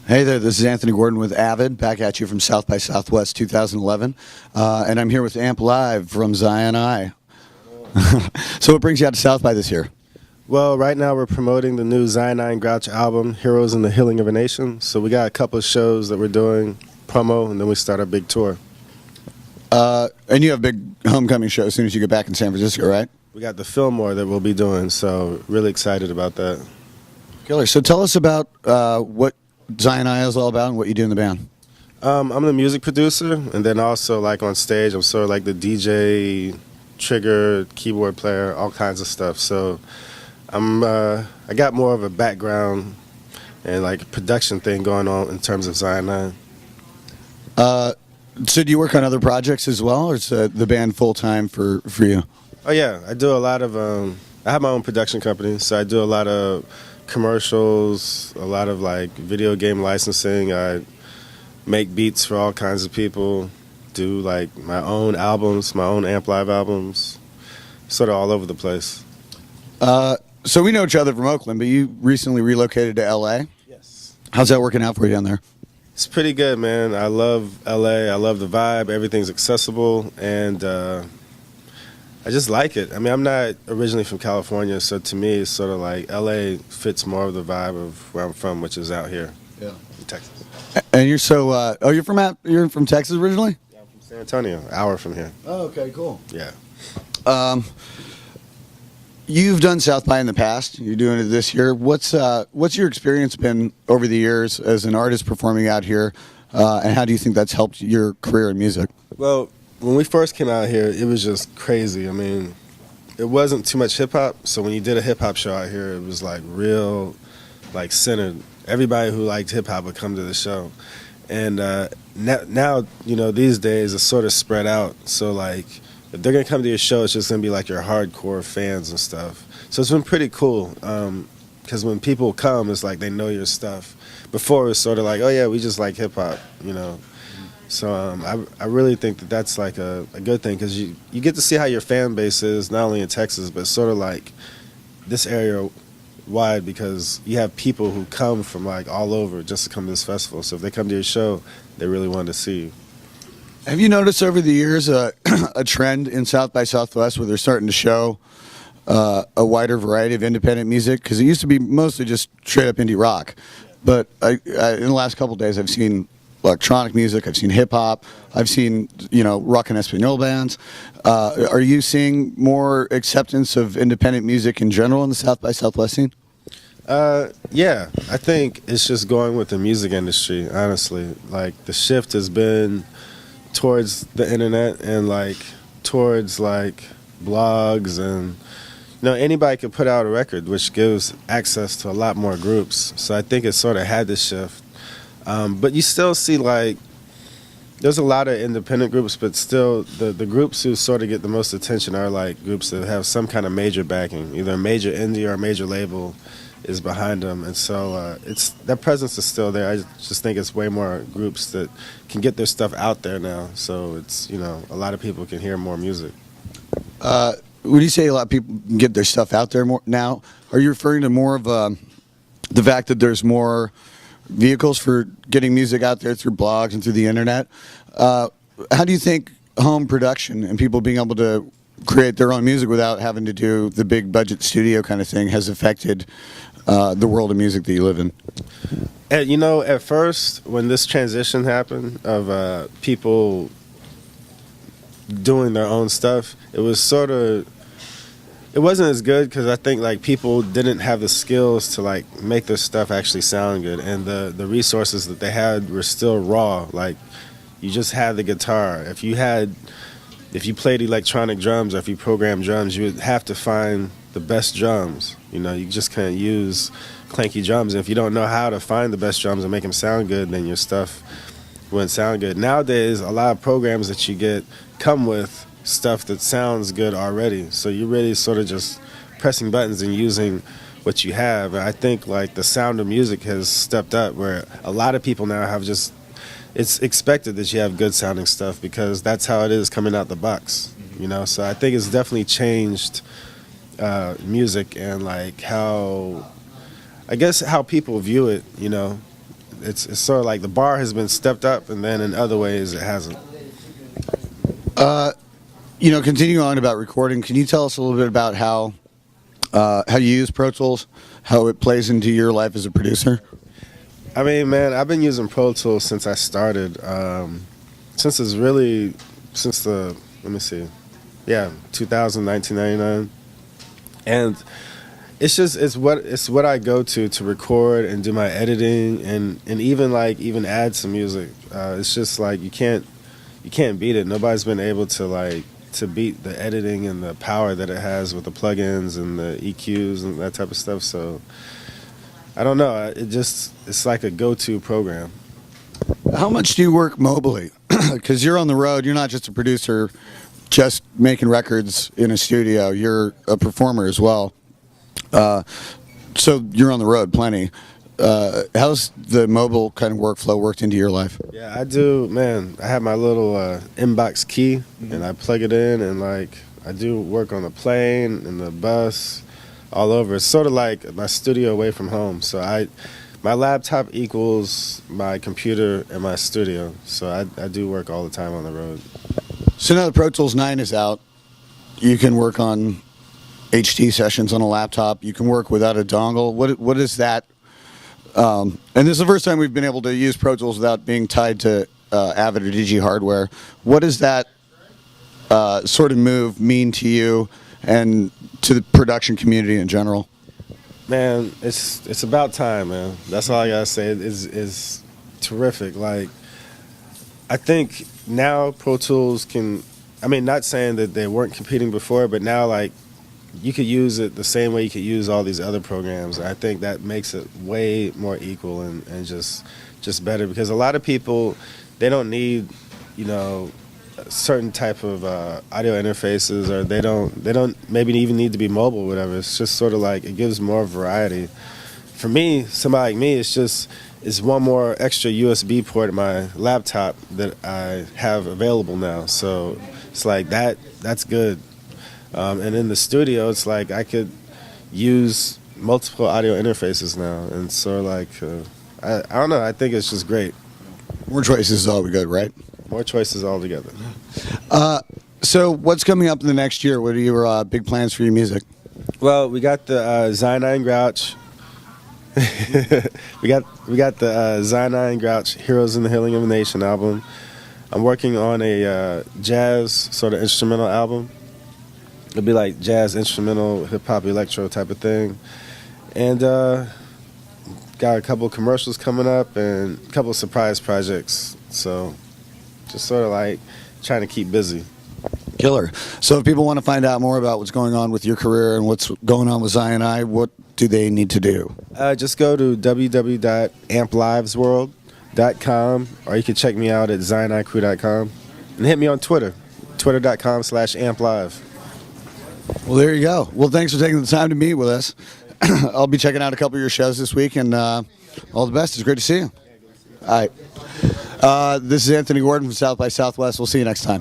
Hey there, this is Anthony Gordon with Avid, back at you from South by Southwest 2011. And I'm here with Amp Live from Zion I. So what brings you out to South by this year? Well, right now we're promoting the new Zion I and Grouch album, Heroes in the Healing of a Nation. So we got a couple of shows that we're doing, promo, and then we start our big tour. And you have a big homecoming show as soon as you get back in San Francisco, right? We got the Fillmore that we'll be doing, so really excited about that. Killer. So tell us about what Zion I is all about and what you do in the band. I'm the music producer, and then also like on stage, I'm sort of like the DJ, trigger, keyboard player, all kinds of stuff. So I got more of a background and like production thing going on in terms of Zion I. So do you work on other projects as well, or is the band full-time for you? Oh yeah, I do a lot of, I have my own production company, so I do a lot of commercials, a lot of like video game licensing. I make beats for all kinds of people, do like my own albums, my own Amp Live albums, sort of all over the place. So we know each other from Oakland, but you recently relocated to LA. Yes. How's that working out for you down there? It's pretty good, man. I love LA. I love the vibe. Everything's accessible, and I just like it. I mean, I'm not originally from California, so to me, it's sort of like LA fits more of the vibe of where I'm from, which is out here, in Texas. And you're you're from Texas originally? Yeah, I'm from San Antonio, an hour from here. Oh, okay, cool. Yeah. You've done South by in the past. You're doing it this year. What's your experience been over the years as an artist performing out here, and how do you think that's helped your career in music? Well, when we first came out here, it was just crazy. I mean, it wasn't too much hip hop. So when you did a hip hop show out here, it was like real, like centered. Everybody who liked hip hop would come to the show, and now you know these days it's sort of spread out. So like, if they're gonna come to your show, it's just gonna be like your hardcore fans and stuff. So it's been pretty cool, because when people come, it's like they know your stuff. Before it was sort of like, oh yeah, we just like hip hop, you know. So I really think that that's like a good thing, because you get to see how your fan base is, not only in Texas, but sort of like this area wide, because you have people who come from like all over just to come to this festival. So if they come to your show, they really want to see you. Have you noticed over the years a trend in South by Southwest where they're starting to show a wider variety of independent music? Because it used to be mostly just straight up indie rock, but in the last couple of days I've seen electronic music, I've seen hip hop, I've seen rock and Espanol bands. Are you seeing more acceptance of independent music in general in the South by Southwest scene? Yeah, I think it's just going with the music industry, honestly. Like the shift has been towards the internet and like towards like blogs, and anybody could put out a record, which gives access to a lot more groups. So I think it sort of had this shift. But you still see like there's a lot of independent groups, but still the groups who sort of get the most attention are like groups that have some kind of major backing, either a major indie or a major label is behind them, and so it's that presence is still there. I just think it's way more groups that can get their stuff out there now, so it's a lot of people can hear more music. Would you say a lot of people can get their stuff out there more now? Are you referring to more of the fact that there's more vehicles for getting music out there through blogs and through the internet? How do you think home production and people being able to create their own music without having to do the big budget studio kind of thing has affected the world of music that you live in? At first, when this transition happened of people doing their own stuff, it wasn't as good, because I think like people didn't have the skills to like make their stuff actually sound good, and the resources that they had were still raw. Like you just had the guitar. If you played electronic drums, or if you programmed drums, you would have to find the best drums. You just can't use clanky drums. And if you don't know how to find the best drums and make them sound good, then your stuff wouldn't sound good. Nowadays, a lot of programs that you get come with stuff that sounds good already. So you're really sort of just pressing buttons and using what you have. And I think like the sound of music has stepped up, where a lot of people now have just, it's expected that you have good sounding stuff, because that's how it is coming out the box. So I think it's definitely changed music, and like how people view it, it's sort of like the bar has been stepped up, and then in other ways it hasn't. Continuing on about recording, can you tell us a little bit about how you use Pro Tools, how it plays into your life as a producer? I mean, man, I've been using Pro Tools since I started. Since the, let me see, 2000, 1999. And it's what I go to record and do my editing and even add some music. It's just like you can't beat it. Nobody's been able to beat the editing and the power that it has with the plugins and the EQs and that type of stuff. So I don't know. It's like a go-to program. How much do you work mobily? Because you're on the road. You're not just a producer, just making records in a studio. You're a performer as well. So you're on the road plenty. How's the mobile kind of workflow worked into your life? Yeah, I do, man. I have my little inbox key, and I plug it in, and I do work on the plane and the bus, all over. It's sort of like my studio away from home. So my laptop equals my computer and my studio. So I do work all the time on the road. So now the Pro Tools 9 is out. You can work on HD sessions on a laptop. You can work without a dongle. What is that? And this is the first time we've been able to use Pro Tools without being tied to Avid or DG hardware. What does that sort of move mean to you and to the production community in general? Man, it's about time, man. That's all I gotta say. It's terrific. Like, I think now Pro Tools can. I mean, not saying that they weren't competing before, but now you could use it the same way you could use all these other programs. I think that makes it way more equal and just better, because a lot of people, they don't need, a certain type of audio interfaces, or they don't maybe even need to be mobile or whatever. It's just sort of like it gives more variety. For me, somebody like me, it's one more extra USB port in my laptop that I have available now. So it's like that's good. And in the studio, it's like I could use multiple audio interfaces now, and so I don't know. I think it's just great. More choices is always good, right? More choices altogether. So what's coming up in the next year? What are your big plans for your music? Well, we got the Cyanide Grouch. we got the Cyanide Grouch Heroes in the Healing of a Nation album. I'm working on a jazz sort of instrumental album. It'll be like jazz, instrumental, hip-hop, electro type of thing. And got a couple commercials coming up and a couple surprise projects. So just sort of like trying to keep busy. Killer. So if people want to find out more about what's going on with your career and what's going on with Cyanide, what do they need to do? Just go to www.amplivesworld.com, or you can check me out at cyanidecrew.com. And hit me on Twitter, twitter.com/amplive. Well, there you go. Well, thanks for taking the time to meet with us. I'll be checking out a couple of your shows this week, and all the best. It's great to see you. All right. This is Anthony Gordon from South by Southwest. We'll see you next time.